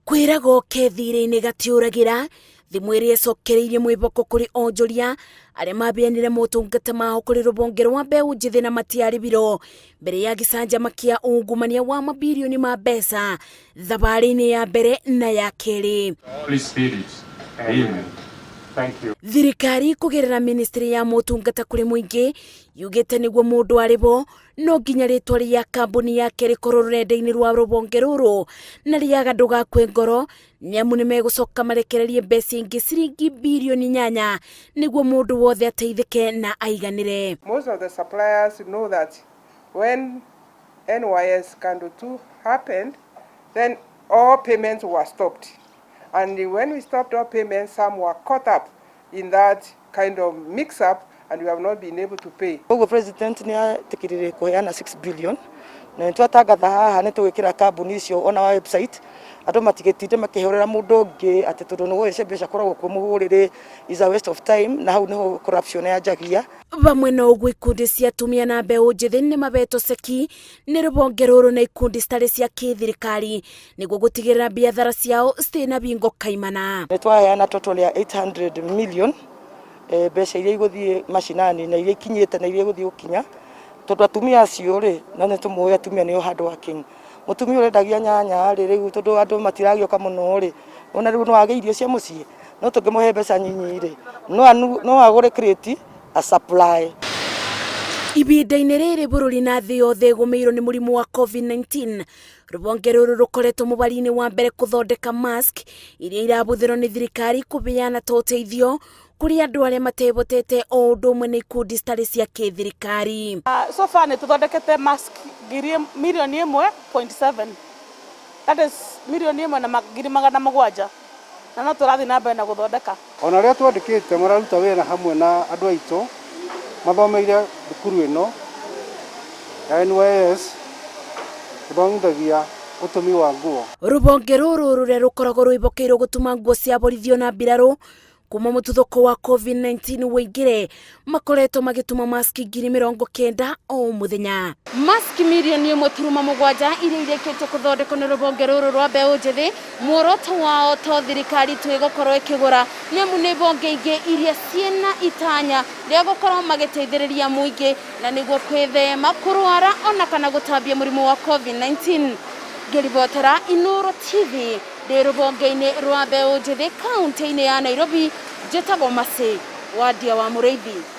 Kwirago kethire-ini gatiuragira thimu iria icokereirie mwiboko kuri onjoria aria mabianire motungata maho kuri rubonge rwa mbeũ njithi na matiaribiro mbere ya gicanjama kia ungumania wa mabilioni ma mbeca thabari-ini ya mbere na ya keri. Thirikari kugerera ministry ya motungata kuri muingi yugite niguo mundu aribo no nginya ritwa ria kambuni yake rikorwo rurenda-ini rwa rubonge ruru na riaga ndugakwe ngoro niamu nimegucoka marekererie mbeca ingi ciringi bilioni 8 niguo mundu wothe ateithike na aiganire. Most of the suppliers know that when NYS Scandal 2 happened, then all payments were stopped. And when we stopped all payments, some were caught up in that kind of mix-up and we have not been able to pay. The president niatikirire kuheana 6 billion na twatangatha haha ni tugikira kambuni icio on our website andu matigetinde makihorera mundu ungi ati tondu no gwice mbeca koragwo kumuhurire is a waste of time na hau niho corruption ya jagia. Bamwe no ugwi ikundi cia atumia na mbeũ njithi ni mabeto seki ni rubonge ruru na ikundi citari cia kithirikari niguo gutigirira biathara ciao citina bingo kaimana. Ni twaheana total ya 800 million mbeca iria iguthie mashinani na iria ikinyite na iria iguthie gukinya tondu atumia acio ri na ni tumuoya atumia ni hard working. Mutumia urendagia nyanya ri riu tondu andu matiragioka muno ri ona riu no age irio cia mucii no tungimuhe mbeca nyinyi ri no agure crate a supply. Ibinda-ini riri bururi na thi yothe gumeirwo ni murimu wa COVID-19 rubonge ruru rukoretwo mubari-ini wa mbere kuthondeka mask iria irabuthirwo ni thirikari kubeana ta uteithio kuri andu aria matebotete o undu umwe na ikundi citari cia kithirikari. So far ni tuthondekete mask milioni 1.7, that is milioni 1 na magiri 700 na no turathi na mbere na guthondeka. Ona ria twandikite mararuta wira hamwe na andu aitu mathomeire thukuru ino ya NYS guthomithagia utumi wa nguo. Rubonge ruru ruria rukoragwo rwibokeirwo gutuma nguo cia borithio na mbiraru kuma mututhuko wa COVID-19 wingire makoretwo magituma maski 90,000 o muthenya. Maski milioni 1.7 iria irekete kuthondekwo ni rubonge ruru rwa mbeũ njithi muoroto wao to thirikari tu igukorwo ikigura niamu ni bonge ingi iria ciena itanya ria gukorwo magiteithiriria muingi na niguo kwithema kurwara ona kana gutambia murimu wa COVID-19. Ngiribotera Inoro TV ndi rubonge-ini rwa mbeũ njithi kaunti-ini ya Nairobi njitagwo Masi Wadia wa Mureithi.